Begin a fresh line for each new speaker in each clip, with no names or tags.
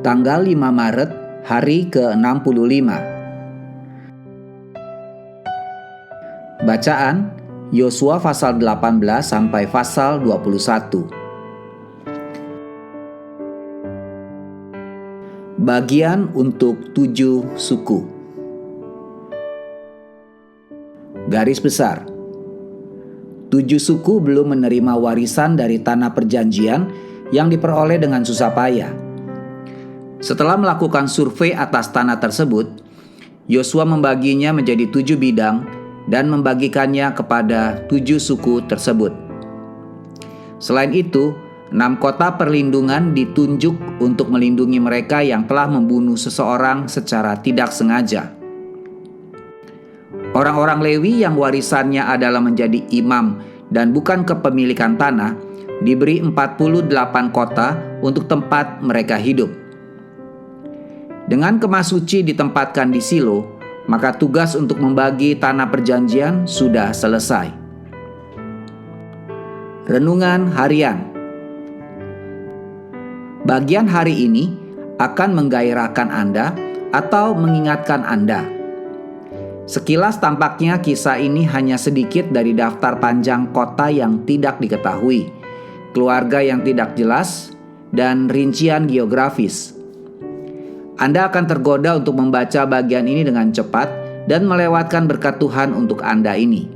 Tanggal 5 Maret, hari ke-65. Bacaan Yosua pasal 18 sampai pasal 21. Bagian untuk 7 suku. Garis besar. 7 suku belum menerima warisan dari tanah perjanjian yang diperoleh dengan susah payah. Setelah melakukan survei atas tanah tersebut, Yosua membaginya menjadi 7 bidang dan membagikannya kepada 7 suku tersebut. Selain itu, 6 kota perlindungan ditunjuk untuk melindungi mereka yang telah membunuh seseorang secara tidak sengaja. Orang-orang Lewi yang warisannya adalah menjadi imam dan bukan kepemilikan tanah, diberi 48 kota untuk tempat mereka hidup. Dengan kemah suci ditempatkan di Silo, maka tugas untuk membagi tanah perjanjian sudah selesai. Renungan harian. Bagian hari ini akan menggairahkan Anda atau mengingatkan Anda. Sekilas tampaknya kisah ini hanya sedikit dari daftar panjang kota yang tidak diketahui, keluarga yang tidak jelas, dan rincian geografis. Anda akan tergoda untuk membaca bagian ini dengan cepat dan melewatkan berkat Tuhan untuk Anda ini.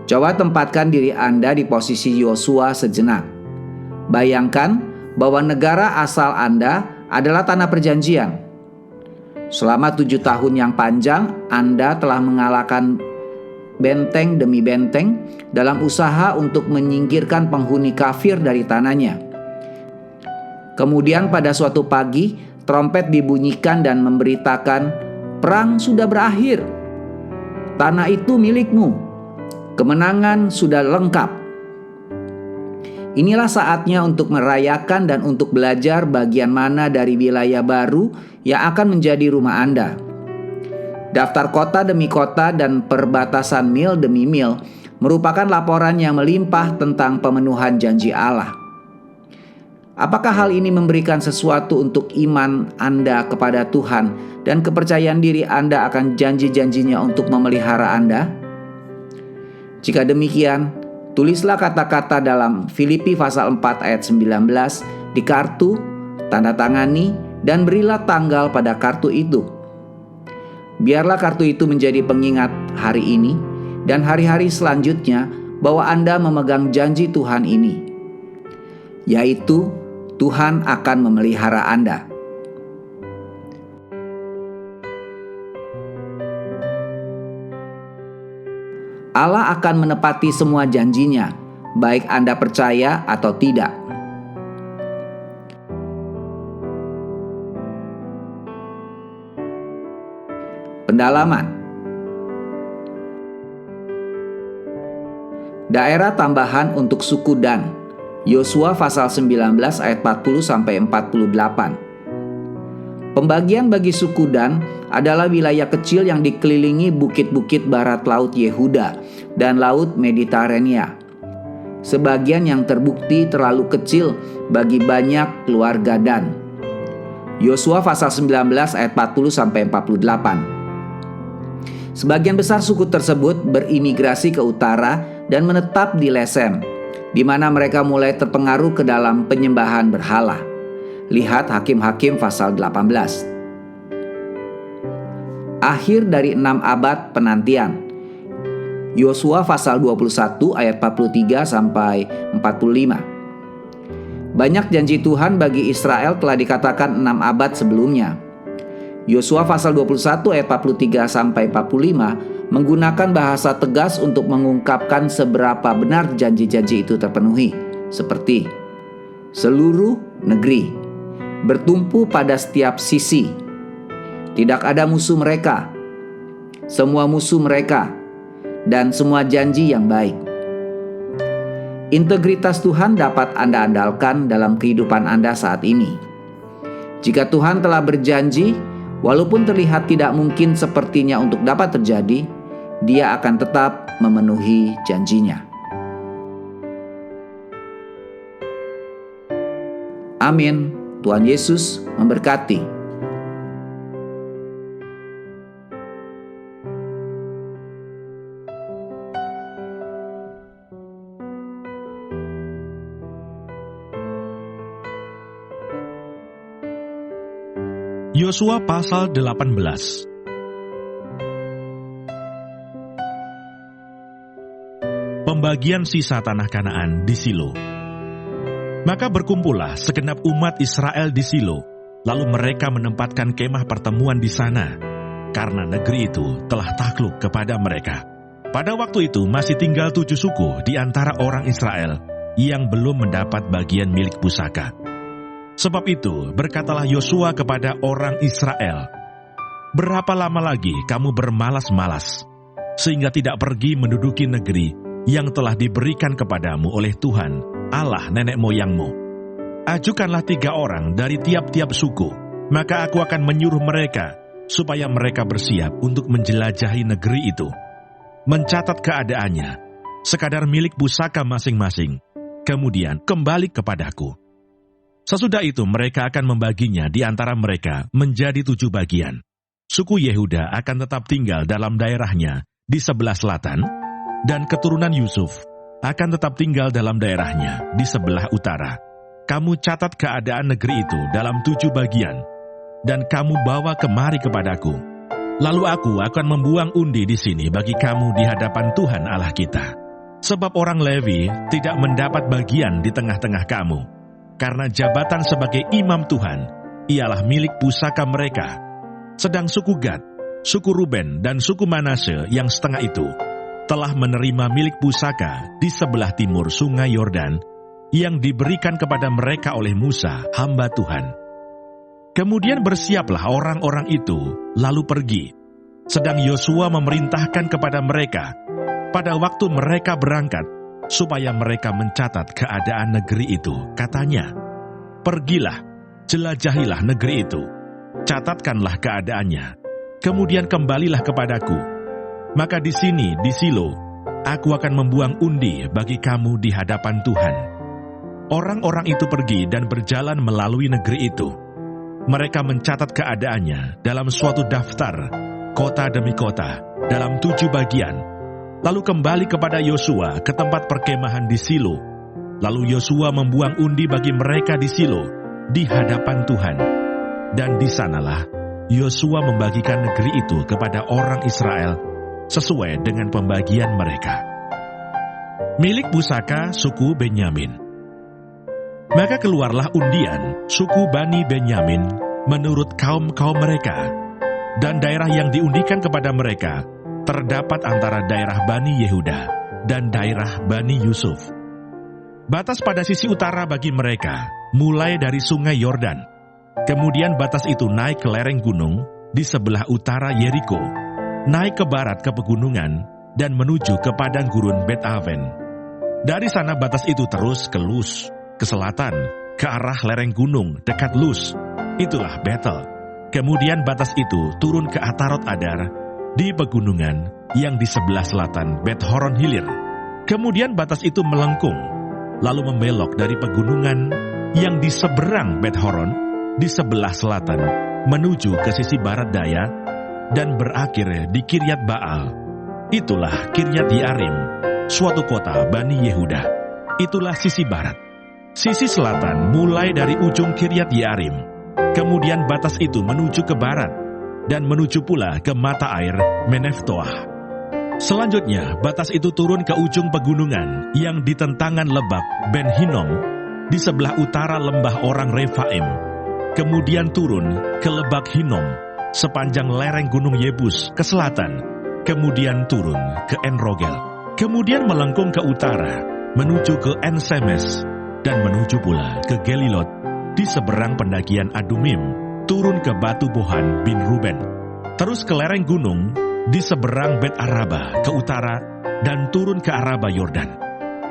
Coba tempatkan diri Anda di posisi Yosua sejenak. Bayangkan bahwa negara asal Anda adalah tanah perjanjian. Selama 7 tahun yang panjang, Anda telah mengalahkan benteng demi benteng dalam usaha untuk menyingkirkan penghuni kafir dari tanahnya. Kemudian pada suatu pagi, trompet dibunyikan dan memberitakan, perang sudah berakhir. Tanah itu milikmu. Kemenangan sudah lengkap. Inilah saatnya untuk merayakan dan untuk belajar bagian mana dari wilayah baru yang akan menjadi rumah Anda. Daftar kota demi kota dan perbatasan mil demi mil merupakan laporan yang melimpah tentang pemenuhan janji Allah. Apakah hal ini memberikan sesuatu untuk iman Anda kepada Tuhan dan kepercayaan diri Anda akan janji-janjinya untuk memelihara Anda? Jika demikian, tulislah kata-kata dalam Filipi pasal 4 ayat 19 di kartu, tanda tangani, dan berilah tanggal pada kartu itu. Biarlah kartu itu menjadi pengingat hari ini dan hari-hari selanjutnya bahwa Anda memegang janji Tuhan ini, yaitu Tuhan akan memelihara Anda. Allah akan menepati semua janjinya, baik Anda percaya atau tidak. Pendalaman. Daerah tambahan untuk suku Dan. Yosua pasal 19 ayat 40 sampai 48. Pembagian bagi suku Dan adalah wilayah kecil yang dikelilingi bukit-bukit barat laut Yehuda dan laut Mediterania. Sebagian yang terbukti terlalu kecil bagi banyak keluarga Dan. Yosua pasal 19 ayat 40 sampai 48. Sebagian besar suku tersebut berimigrasi ke utara dan menetap di Lesem, di mana mereka mulai terpengaruh ke dalam penyembahan berhala. Lihat Hakim-Hakim pasal 18. Akhir dari 6 abad penantian. Yosua pasal 21 ayat 43 sampai 45. Banyak janji Tuhan bagi Israel telah dikatakan 6 abad sebelumnya. Yosua pasal 21 ayat 43 sampai 45 menggunakan bahasa tegas untuk mengungkapkan seberapa benar janji-janji itu terpenuhi, seperti seluruh negeri, bertumpu pada setiap sisi, tidak ada musuh mereka, semua musuh mereka, dan semua janji yang baik. Integritas Tuhan dapat Anda andalkan dalam kehidupan Anda saat ini. Jika Tuhan telah berjanji, walaupun terlihat tidak mungkin sepertinya untuk dapat terjadi, Dia akan tetap memenuhi janjinya. Amin. Tuhan Yesus memberkati.
Yosua pasal 18. Pembagian sisa tanah Kanaan di Silo. Maka berkumpullah segenap umat Israel di Silo, lalu mereka menempatkan kemah pertemuan di sana, karena negeri itu telah takluk kepada mereka. Pada waktu itu masih tinggal 7 suku di antara orang Israel yang belum mendapat bagian milik pusaka. Sebab itu, berkatalah Yosua kepada orang Israel, "Berapa lama lagi kamu bermalas-malas, sehingga tidak pergi menduduki negeri yang telah diberikan kepadamu oleh Tuhan, Allah nenek moyangmu? Ajukanlah 3 orang dari tiap-tiap suku, maka aku akan menyuruh mereka, supaya mereka bersiap untuk menjelajahi negeri itu, mencatat keadaannya, sekadar milik pusaka masing-masing, kemudian kembali kepadaku. Sesudah itu mereka akan membaginya di antara mereka menjadi 7 bagian. Suku Yehuda akan tetap tinggal dalam daerahnya di sebelah selatan, dan keturunan Yusuf akan tetap tinggal dalam daerahnya di sebelah utara. Kamu catat keadaan negeri itu dalam 7 bagian, dan kamu bawa kemari kepadaku. Lalu aku akan membuang undi di sini bagi kamu di hadapan Tuhan Allah kita. Sebab orang Lewi tidak mendapat bagian di tengah-tengah kamu, karena jabatan sebagai imam Tuhan ialah milik pusaka mereka. Sedang suku Gad, suku Ruben, dan suku Manasye yang setengah itu telah menerima milik pusaka di sebelah timur sungai Yordan yang diberikan kepada mereka oleh Musa, hamba Tuhan. Kemudian bersiaplah orang-orang itu lalu pergi. Sedang Yosua memerintahkan kepada mereka pada waktu mereka berangkat, supaya mereka mencatat keadaan negeri itu. Katanya, "Pergilah, jelajahilah negeri itu, catatkanlah keadaannya, kemudian kembalilah kepadaku. Maka di sini, di Silo, aku akan membuang undi bagi kamu di hadapan Tuhan." Orang-orang itu pergi dan berjalan melalui negeri itu. Mereka mencatat keadaannya dalam suatu daftar, kota demi kota, dalam 7 bagian, lalu kembali kepada Yosua ke tempat perkemahan di Silo. Lalu Yosua membuang undi bagi mereka di Silo, di hadapan Tuhan. Dan di sanalah Yosua membagikan negeri itu kepada orang Israel, sesuai dengan pembagian mereka. Milik pusaka suku Benyamin. Maka keluarlah undian suku Bani Benyamin menurut kaum-kaum mereka, dan daerah yang diundikan kepada mereka terdapat antara daerah Bani Yehuda dan daerah Bani Yusuf. Batas pada sisi utara bagi mereka, mulai dari sungai Yordan. Kemudian batas itu naik ke lereng gunung di sebelah utara Yeriko, naik ke barat ke pegunungan, dan menuju ke padang gurun Bet-Aven. Dari sana batas itu terus ke Luz, ke selatan, ke arah lereng gunung dekat Luz, itulah Betel. Kemudian batas itu turun ke Atarot Adar, di pegunungan yang di sebelah selatan Bet-Horon Hilir. Kemudian batas itu melengkung, lalu membelok dari pegunungan yang di seberang Bet-Horon, di sebelah selatan, menuju ke sisi barat daya, dan berakhir di Kiryat Baal. Itulah Kiryat Yearim, suatu kota Bani Yehuda. Itulah sisi barat. Sisi selatan mulai dari ujung Kiryat Yearim. Kemudian batas itu menuju ke barat, dan menuju pula ke mata air Meneftoah. Selanjutnya, batas itu turun ke ujung pegunungan yang di tentangan lebak Ben Hinnom, di sebelah utara lembah orang Refaim. Kemudian turun ke lebak Hinnom, sepanjang lereng gunung Yebus ke selatan. Kemudian turun ke En-Rogel. Kemudian melengkung ke utara, menuju ke En-Semes, dan menuju pula ke Gelilot, di seberang pendakian Adumim, turun ke batu Bohan bin Ruben, terus ke lereng gunung di seberang Bet Araba ke utara, dan turun ke Araba Yordan.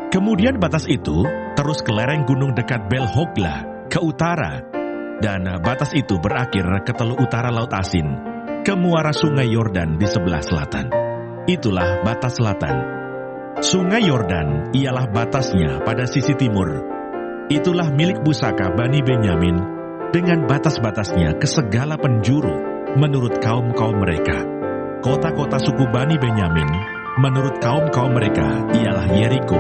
Kemudian batas itu terus ke lereng gunung dekat Bel Hogla ke utara, dan batas itu berakhir ke teluk utara Laut Asin, ke muara sungai Yordan di sebelah selatan. Itulah batas selatan. Sungai Yordan ialah batasnya pada sisi timur. Itulah milik pusaka Bani Benyamin dengan batas-batasnya ke segala penjuru menurut kaum-kaum mereka. Kota-kota suku Bani Benyamin menurut kaum-kaum mereka ialah Yeriko,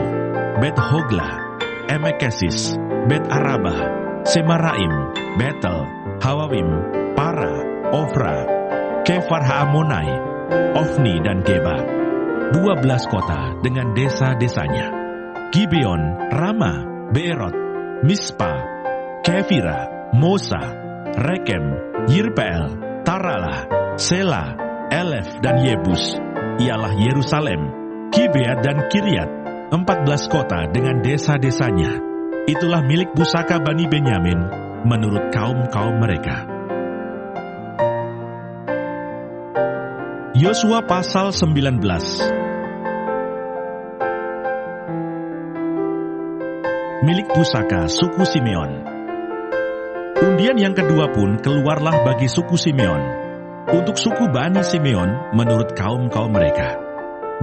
Bet Hogla, Emekesis, Bet Arabah, Semaraim, Betel, Hawawim, Para, Ofra, Kefar Haamonai, Ofni dan Geba. 12 kota dengan desa-desanya. Gibeon, Rama, Beerot, Mispa, Kefira, Mosa, Rekem, Yirpeel, Taralah, Sela, Elef dan Yebus ialah Yerusalem, Gibeat dan Kiryat, 14 kota dengan desa-desanya. Itulah milik pusaka Bani Benyamin menurut kaum-kaum mereka. Yosua pasal 19. Milik pusaka suku Simeon. Undian yang kedua pun keluarlah bagi suku Simeon. Untuk suku Bani Simeon menurut kaum-kaum mereka.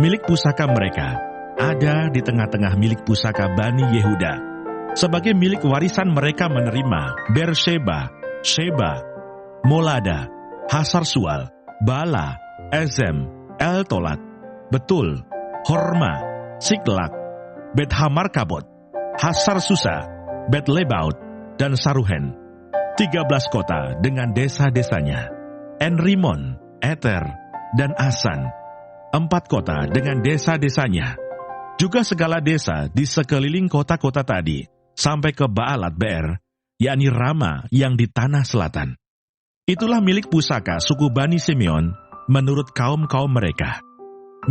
Milik pusaka mereka ada di tengah-tengah milik pusaka Bani Yehuda. Sebagai milik warisan mereka menerima Beersheba, Sheba, Molada, Hasar-Sual, Bala, Ezem, El-Tolat, Betul, Horma, Siklak, Bet-Hamarkabot, Hasar-Susa, Bet-Lebaut, dan Saruhen. 13 kota dengan desa-desanya. Enrimon, Eter, dan Asan. 4 kota dengan desa-desanya. Juga segala desa di sekeliling kota-kota tadi, sampai ke Baalat Beer, yakni Rama yang di tanah selatan. Itulah milik pusaka suku Bani Simeon menurut kaum-kaum mereka.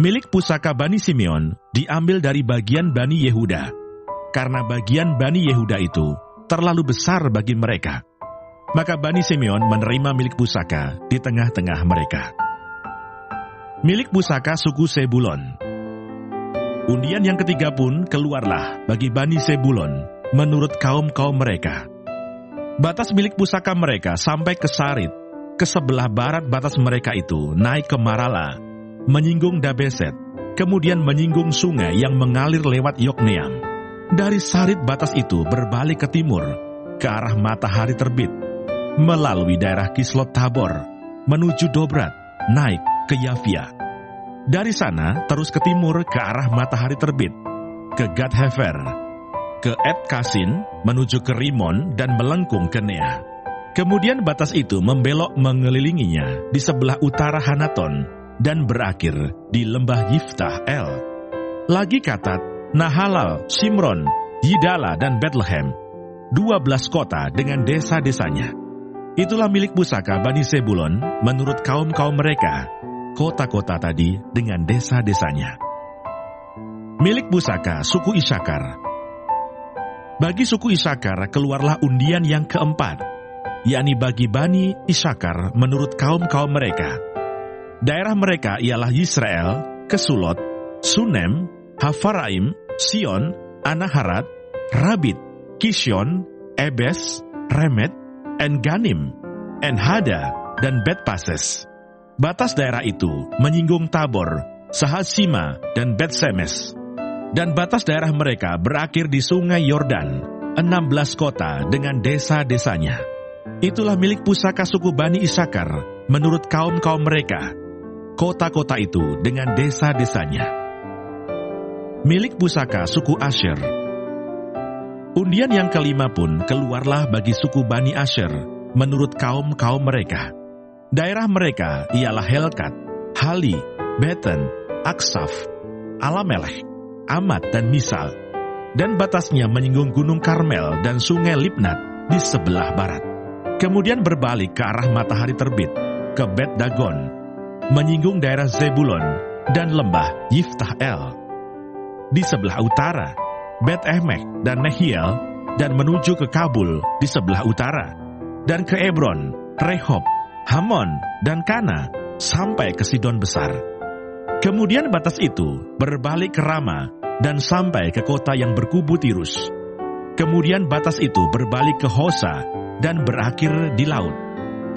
Milik pusaka Bani Simeon diambil dari bagian Bani Yehuda, karena bagian Bani Yehuda itu terlalu besar bagi mereka. Maka Bani Simeon menerima milik pusaka di tengah-tengah mereka. Milik pusaka suku Sebulon. Undian yang ketiga pun keluarlah bagi Bani Sebulon menurut kaum-kaum mereka. Batas milik pusaka mereka sampai ke Sarit, ke sebelah barat batas mereka itu naik ke Marala, menyinggung Dabeset, kemudian menyinggung sungai yang mengalir lewat Yokneam. Dari Sarit batas itu berbalik ke timur, ke arah matahari terbit, melalui daerah Kislot Tabor, menuju Dobrat, naik ke Yafia. Dari sana terus ke timur ke arah matahari terbit, ke Gad Hefer, ke Et Kasin, menuju ke Rimon dan melengkung ke Nea. Kemudian batas itu membelok mengelilinginya di sebelah utara Hanaton dan berakhir di lembah Yiftah El. Lagi Katat, Nahalal, Shimron, Yidala dan Bethlehem, 12 kota dengan desa-desanya. Itulah milik pusaka Bani Sebulon menurut kaum-kaum mereka, kota-kota tadi dengan desa-desanya. Milik pusaka suku Isakar. Bagi suku Isakar keluarlah undian yang keempat, yakni bagi Bani Isakar menurut kaum-kaum mereka. Daerah mereka ialah Yisrael, Kesulot, Sunem, Hafaraim, Sion, Anaharat, Rabit, Kisyon, Ebes, Remet, En-Ganim, En-Hada, dan Bet-Pases. Batas daerah itu menyinggung Tabor, Sahasima, dan Bet-Semes. Dan batas daerah mereka berakhir di sungai Yordan, 16 kota dengan desa-desanya. Itulah milik pusaka suku Bani Isakar menurut kaum-kaum mereka, kota-kota itu dengan desa-desanya. Milik pusaka suku Asher. Undian yang kelima pun keluarlah bagi suku Bani Asher menurut kaum-kaum mereka. Daerah mereka ialah Helkat, Hali, Beten, Aksaf, Alamelech, Amat dan Misal. Dan batasnya menyinggung Gunung Karmel dan Sungai Libnat di sebelah barat. Kemudian berbalik ke arah matahari terbit, ke Bet Dagon, menyinggung daerah Zebulon dan lembah Yiftah El. Di sebelah utara, Bet Emek dan Nehiel, dan menuju ke Kabul di sebelah utara, dan ke Ebron, Rehob, Hamon, dan Kana, sampai ke Sidon Besar. Kemudian batas itu berbalik ke Rama, dan sampai ke kota yang berkubu Tirus. Kemudian batas itu berbalik ke Hosa, dan berakhir di laut.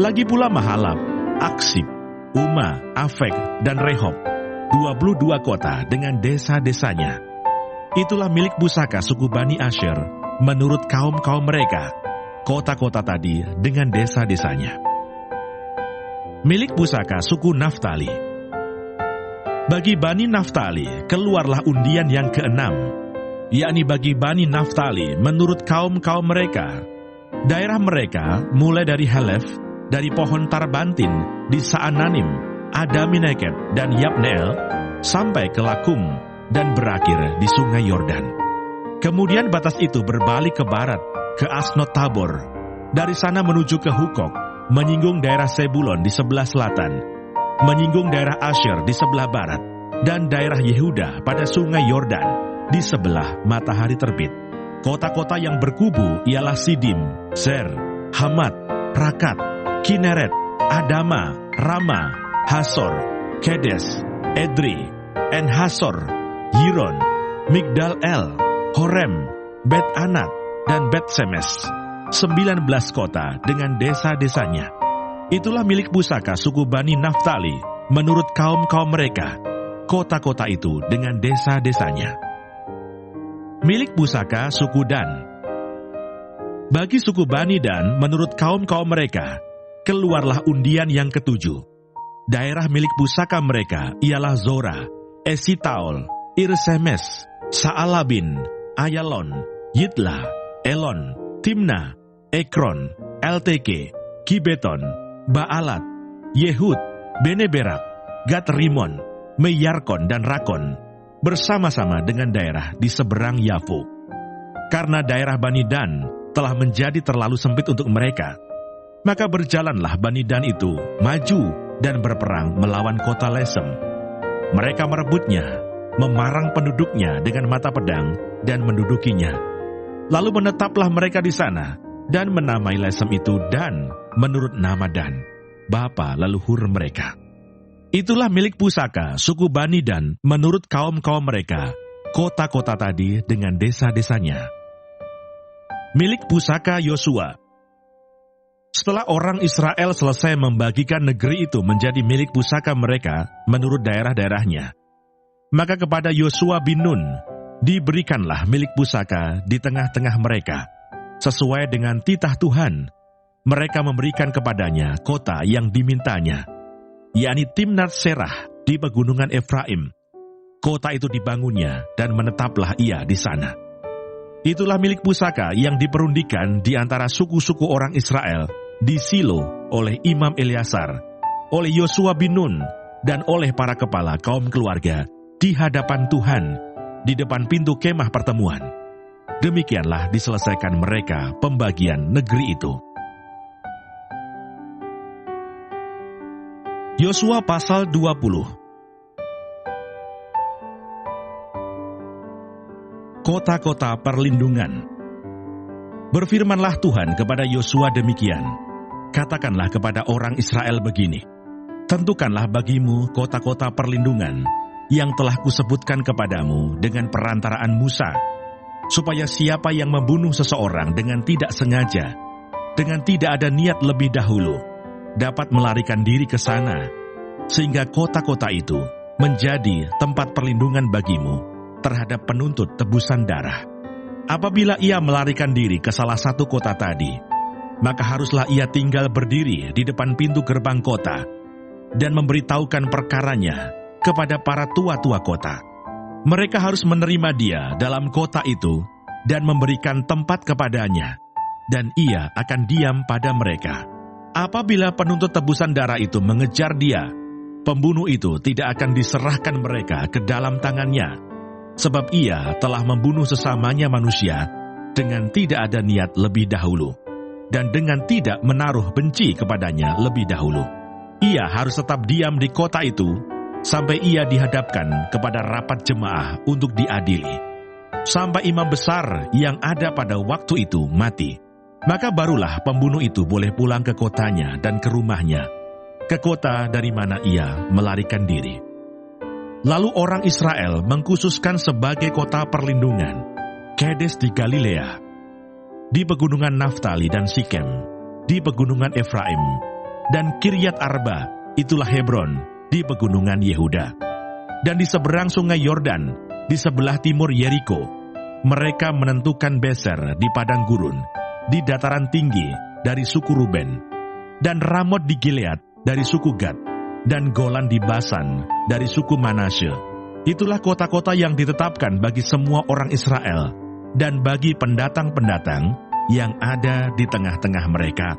Lagi pula Mahalab, Aksib, Uma, Afek, dan Rehob, 22 kota dengan desa-desanya. Itulah milik pusaka suku Bani Asher menurut kaum-kaum mereka, kota-kota tadi dengan desa-desanya. Milik pusaka suku Naftali. Bagi Bani Naftali keluarlah undian yang ke-6, yakni bagi Bani Naftali menurut kaum-kaum mereka. Daerah mereka mulai dari Halef, dari pohon Tarbantin di Saananim, Adami Nekeb dan Yabneel, sampai ke Lakum dan berakhir di sungai Yordan. Kemudian batas itu berbalik ke barat, ke Asnot Tabor. Dari sana menuju ke Hukok, menyinggung daerah Sebulon di sebelah selatan, menyinggung daerah Asher di sebelah barat, dan daerah Yehuda pada sungai Yordan di sebelah matahari terbit. Kota-kota yang berkubu ialah Sidim, Zer, Hamat, Rakat, Kineret, Adama, Rama, Hasor, Kedes, Edri, En-Hasor, Yiron, Migdal El, Horem, Bet Anat, dan Bet Semes. 19 kota dengan desa-desanya. Itulah milik pusaka suku Bani Naftali menurut kaum-kaum mereka. Kota-kota itu dengan desa-desanya. Milik pusaka suku Dan. Bagi suku Bani Dan menurut kaum-kaum mereka, keluarlah undian yang ke-7. Daerah milik pusaka mereka ialah Zora, Esitaol, Irsemes, Saalabin, Ayalon, Yitla, Elon, Timna, Ekron, Elteke, Gibeton, Baalat, Yehud, Beneberak, Gat Rimon, Meyarkon dan Rakon, bersama-sama dengan daerah di seberang Yafo. Karena daerah Bani Dan telah menjadi terlalu sempit untuk mereka, maka berjalanlah Bani Dan itu maju dan berperang melawan kota Lesem. Mereka merebutnya, memarang penduduknya dengan mata pedang dan mendudukinya. Lalu menetaplah mereka di sana dan menamai Lesem itu Dan menurut nama Dan, bapa leluhur mereka. Itulah milik pusaka suku Bani Dan menurut kaum-kaum mereka, kota-kota tadi dengan desa-desanya. Milik pusaka Yosua. Setelah orang Israel selesai membagikan negeri itu menjadi milik pusaka mereka menurut daerah-daerahnya, maka kepada Yosua bin Nun diberikanlah milik pusaka di tengah-tengah mereka. Sesuai dengan titah Tuhan, mereka memberikan kepadanya kota yang dimintanya, yakni Timnat Serah di pegunungan Efraim. Kota itu dibangunnya dan menetaplah ia di sana. Itulah milik pusaka yang diperundikan di antara suku-suku orang Israel di Silo oleh Imam Eleazar, oleh Yosua bin Nun, dan oleh para kepala kaum keluarga di hadapan Tuhan, di depan pintu kemah pertemuan. Demikianlah diselesaikan mereka pembagian negeri itu. Yosua pasal 20. Kota-kota perlindungan. Berfirmanlah Tuhan kepada Yosua demikian, katakanlah kepada orang Israel begini, tentukanlah bagimu kota-kota perlindungan yang telah kusebutkan kepadamu dengan perantaraan Musa, supaya siapa yang membunuh seseorang dengan tidak sengaja, dengan tidak ada niat lebih dahulu, dapat melarikan diri ke sana, sehingga kota-kota itu menjadi tempat perlindungan bagimu terhadap penuntut tebusan darah. Apabila ia melarikan diri ke salah satu kota tadi, maka haruslah ia tinggal berdiri di depan pintu gerbang kota dan memberitahukan perkaranya kepada para tua-tua kota. Mereka harus menerima dia dalam kota itu dan memberikan tempat kepadanya, dan ia akan diam pada mereka. Apabila penuntut tebusan darah itu mengejar dia, pembunuh itu tidak akan diserahkan mereka ke dalam tangannya, sebab ia telah membunuh sesamanya manusia dengan tidak ada niat lebih dahulu, dan dengan tidak menaruh benci kepadanya lebih dahulu. Ia harus tetap diam di kota itu sampai ia dihadapkan kepada rapat jemaah untuk diadili, sampai imam besar yang ada pada waktu itu mati. Maka barulah pembunuh itu boleh pulang ke kotanya dan ke rumahnya, ke kota dari mana ia melarikan diri. Lalu orang Israel mengkhususkan sebagai kota perlindungan Kedes di Galilea, di pegunungan Naftali dan Sikem, di pegunungan Efraim, dan Kiryat Arba, itulah Hebron, di pegunungan Yehuda. Dan di seberang sungai Yordan, di sebelah timur Yeriko, mereka menentukan Beser di padang gurun, di dataran tinggi dari suku Ruben, dan Ramot di Gilead dari suku Gad, dan Golan di Basan dari suku Manasye. Itulah kota-kota yang ditetapkan bagi semua orang Israel dan bagi pendatang-pendatang yang ada di tengah-tengah mereka,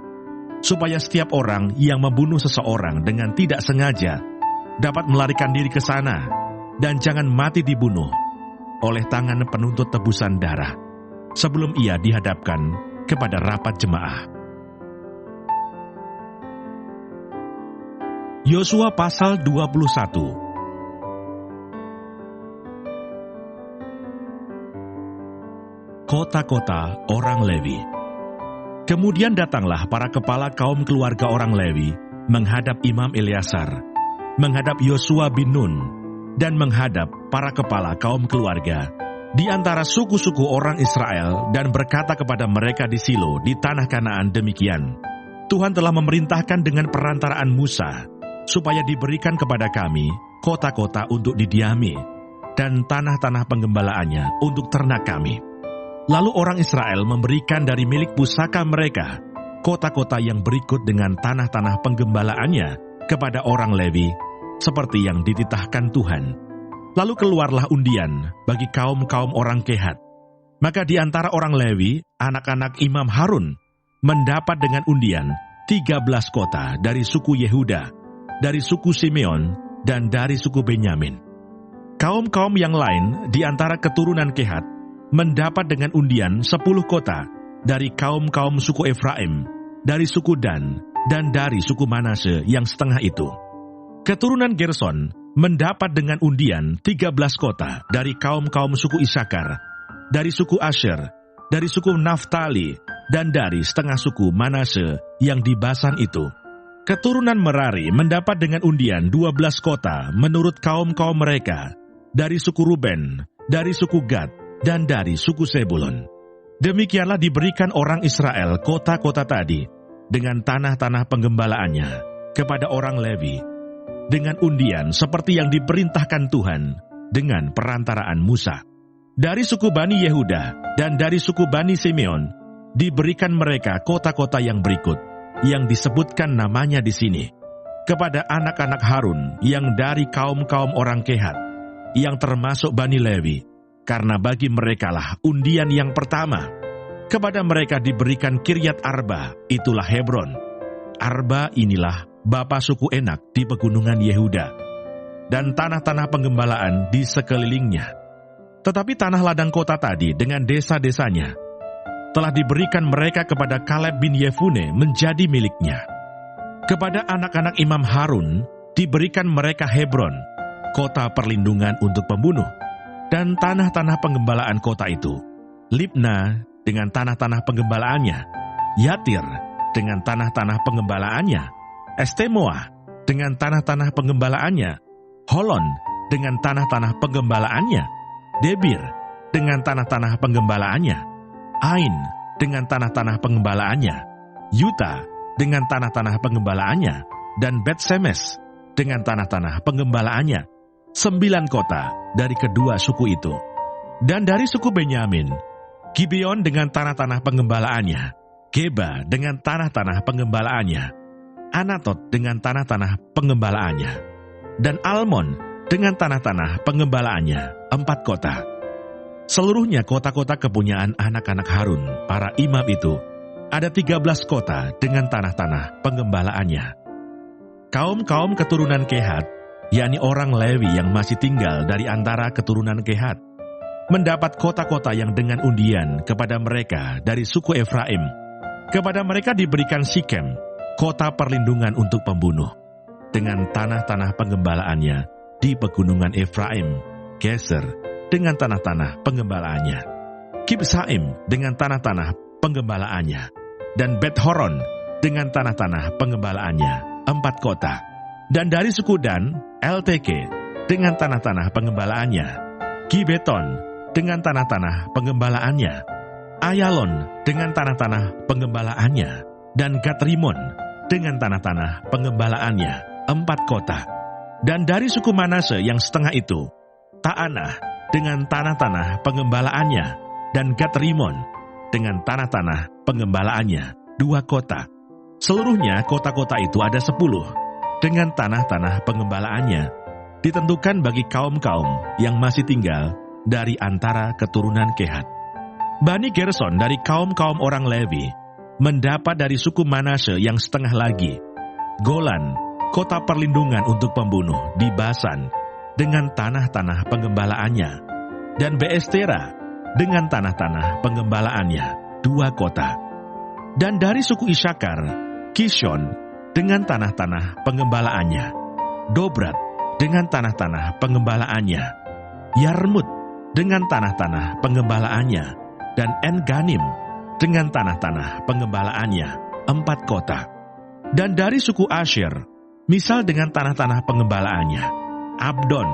supaya setiap orang yang membunuh seseorang dengan tidak sengaja dapat melarikan diri ke sana dan jangan mati dibunuh oleh tangan penuntut tebusan darah sebelum ia dihadapkan kepada rapat jemaah. Yosua pasal 21. Kota-kota orang Lewi. Kemudian datanglah para kepala kaum keluarga orang Lewi menghadap Imam Eleazar, menghadap Yosua bin Nun, dan menghadap para kepala kaum keluarga di antara suku-suku orang Israel dan berkata kepada mereka di Silo di tanah Kanaan demikian, Tuhan telah memerintahkan dengan perantaraan Musa supaya diberikan kepada kami kota-kota untuk didiami dan tanah-tanah penggembalaannya untuk ternak kami. Lalu orang Israel memberikan dari milik pusaka mereka kota-kota yang berikut dengan tanah-tanah penggembalaannya kepada orang Lewi seperti yang dititahkan Tuhan. Lalu keluarlah undian bagi kaum-kaum orang Kehat. Maka di antara orang Lewi, anak-anak Imam Harun mendapat dengan undian 13 kota dari suku Yehuda, dari suku Simeon, dan dari suku Benyamin. Kaum-kaum yang lain di antara keturunan Kehat mendapat dengan undian 10 kota dari kaum-kaum suku Efraim, dari suku Dan, dan dari suku Manasye yang setengah itu. Keturunan Gerson mendapat dengan undian 13 kota dari kaum-kaum suku Isakar, dari suku Asher, dari suku Naftali, dan dari setengah suku Manasye yang di Basan itu. Keturunan Merari mendapat dengan undian 12 kota menurut kaum-kaum mereka, dari suku Ruben, dari suku Gad, dan dari suku Sebulon. Demikianlah diberikan orang Israel kota-kota tadi dengan tanah-tanah penggembalaannya kepada orang Lewi dengan undian seperti yang diperintahkan Tuhan dengan perantaraan Musa. Dari suku Bani Yehuda dan dari suku Bani Simeon diberikan mereka kota-kota yang berikut yang disebutkan namanya di sini kepada anak-anak Harun yang dari kaum-kaum orang Kehat yang termasuk Bani Lewi, karena bagi merekalah undian yang pertama. Kepada mereka diberikan Kiryat Arba, itulah Hebron. Arba inilah bapa suku Enak di pegunungan Yehuda, dan tanah-tanah penggembalaan di sekelilingnya. Tetapi tanah ladang kota tadi dengan desa-desanya telah diberikan mereka kepada Kaleb bin Yefune menjadi miliknya. Kepada anak-anak Imam Harun diberikan mereka Hebron, kota perlindungan untuk pembunuh, dan tanah-tanah penggembalaan kota itu, Libna dengan tanah-tanah penggembalaannya, Yatir dengan tanah-tanah penggembalaannya, Estemoa dengan tanah-tanah penggembalaannya, Holon dengan tanah-tanah penggembalaannya, Debir dengan tanah-tanah penggembalaannya, Ain dengan tanah-tanah penggembalaannya, Yuta dengan tanah-tanah penggembalaannya, dan Bet-Semes dengan tanah-tanah penggembalaannya. 9 kota dari kedua suku itu. Dan dari suku Benyamin, Gibeon dengan tanah-tanah penggembalaannya, Geba dengan tanah-tanah penggembalaannya, Anatot dengan tanah-tanah penggembalaannya, dan Almon dengan tanah-tanah penggembalaannya, 4 kota. Seluruhnya kota-kota kepunyaan anak-anak Harun, para imam itu, ada 13 kota dengan tanah-tanah penggembalaannya. Kaum-kaum keturunan Kehat, yakni orang Lewi yang masih tinggal dari antara keturunan Kehat, mendapat kota-kota yang dengan undian kepada mereka dari suku Efraim. Kepada mereka diberikan Sikem, kota perlindungan untuk pembunuh, dengan tanah-tanah penggembalaannya di pegunungan Efraim, Geser dengan tanah-tanah penggembalaannya, Kibsaim dengan tanah-tanah penggembalaannya, dan Bet-Horon dengan tanah-tanah penggembalaannya, 4 kota. Dan dari suku Dan, LTK dengan tanah-tanah penggembalaannya, Gibeton dengan tanah-tanah penggembalaannya, Ayalon dengan tanah-tanah penggembalaannya, dan Gat-Rimon dengan tanah-tanah penggembalaannya, 4 kota. Dan dari suku Manasye yang setengah itu, Ta'anah dengan tanah-tanah penggembalaannya, dan Gat-Rimon dengan tanah-tanah pengembalaannya, 2 kota. Seluruhnya kota-kota itu ada 10, dengan tanah-tanah pengembalaannya, ditentukan bagi kaum-kaum yang masih tinggal dari antara keturunan Kehat. Bani Gerson dari kaum-kaum orang Lewi mendapat dari suku Manasye yang setengah lagi, Golan, kota perlindungan untuk pembunuh di Basan, dengan tanah-tanah pengembalaannya, dan Beestera dengan tanah-tanah pengembalaannya, 2 kota. Dan dari suku Isakar, Kishon dengan tanah-tanah pengembalaannya, Dobrat dengan tanah-tanah pengembalaannya, Yarmut dengan tanah-tanah pengembalaannya, dan En-Ganim dengan tanah-tanah pengembalaannya, 4 kota. Dan dari suku Asher, Misal dengan tanah-tanah pengembalaannya, Abdon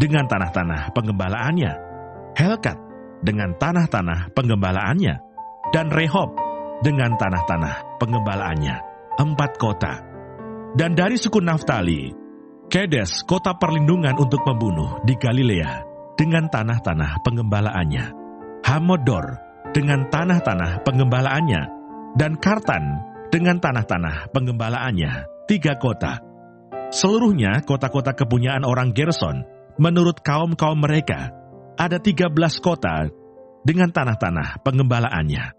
dengan tanah-tanah pengembalaannya, Helkat dengan tanah-tanah pengembalaannya, dan Rehob dengan tanah-tanah pengembalaannya, 4 kota. Dan dari suku Naftali, Kedes, kota perlindungan untuk pembunuh di Galilea, dengan tanah-tanah pengembalaannya, Hamodor dengan tanah-tanah pengembalaannya, dan Kartan dengan tanah-tanah pengembalaannya, 3 kota. Seluruhnya kota-kota kepunyaan orang Gerson, menurut kaum-kaum mereka, ada 13 kota dengan tanah-tanah pengembalaannya.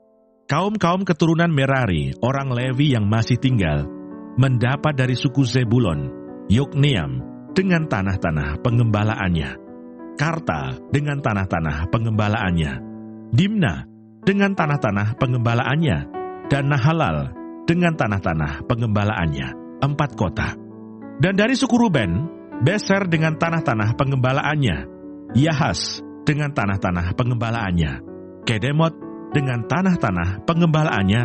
Kaum-kaum keturunan Merari, orang Lewi yang masih tinggal, mendapat dari suku Zebulon, Yokneam dengan tanah-tanah pengembalaannya, Karta dengan tanah-tanah pengembalaannya, Dimna dengan tanah-tanah pengembalaannya, dan Nahalal dengan tanah-tanah pengembalaannya, 4 kota. Dan dari suku Ruben, Beser dengan tanah-tanah pengembalaannya, Yahas dengan tanah-tanah pengembalaannya, Kedemot dengan tanah-tanah pengembalaannya,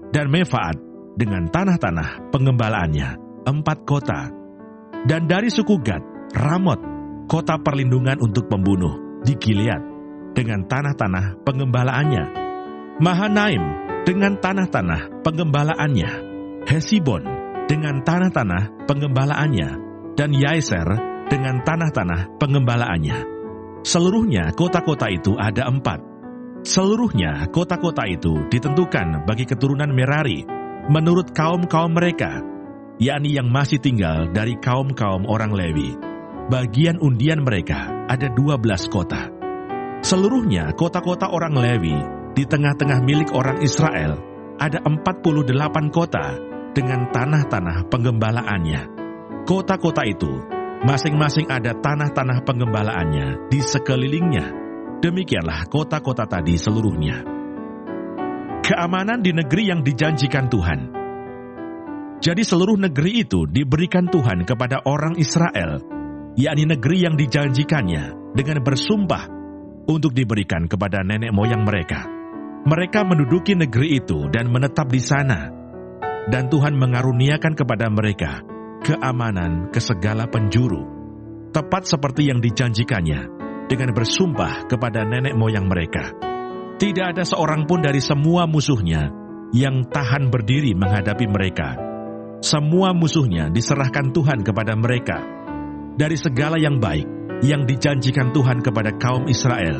dan Mefaat dengan tanah-tanah pengembalaannya, 4 kota. Dan dari suku Gad, Ramot, kota perlindungan untuk pembunuh di Gilead, dengan tanah-tanah pengembalaannya, Mahanaim dengan tanah-tanah pengembalaannya, Hesibon dengan tanah-tanah pengembalaannya, dan Yaeser dengan tanah-tanah pengembalaannya. Seluruhnya kota-kota itu ada 4. Seluruhnya kota-kota itu ditentukan bagi keturunan Merari menurut kaum-kaum mereka, yakni yang masih tinggal dari kaum-kaum orang Lewi. Bagian undian mereka ada 12 kota. Seluruhnya kota-kota orang Lewi di tengah-tengah milik orang Israel ada 48 kota dengan tanah-tanah penggembalaannya. Kota-kota itu masing-masing ada tanah-tanah penggembalaannya di sekelilingnya. Demikianlah kota-kota tadi seluruhnya. Keamanan di negeri yang dijanjikan Tuhan. Jadi seluruh negeri itu diberikan Tuhan kepada orang Israel, yakni negeri yang dijanjikannya dengan bersumpah untuk diberikan kepada nenek moyang mereka. Mereka menduduki negeri itu dan menetap di sana. Dan Tuhan mengaruniakan kepada mereka keamanan ke segala penjuru, tepat seperti yang dijanjikannya dengan bersumpah kepada nenek moyang mereka. Tidak ada seorang pun dari semua musuhnya yang tahan berdiri menghadapi mereka. Semua musuhnya diserahkan Tuhan kepada mereka. Dari segala yang baik yang dijanjikan Tuhan kepada kaum Israel,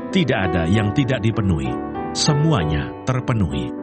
tidak ada yang tidak dipenuhi. Semuanya terpenuhi.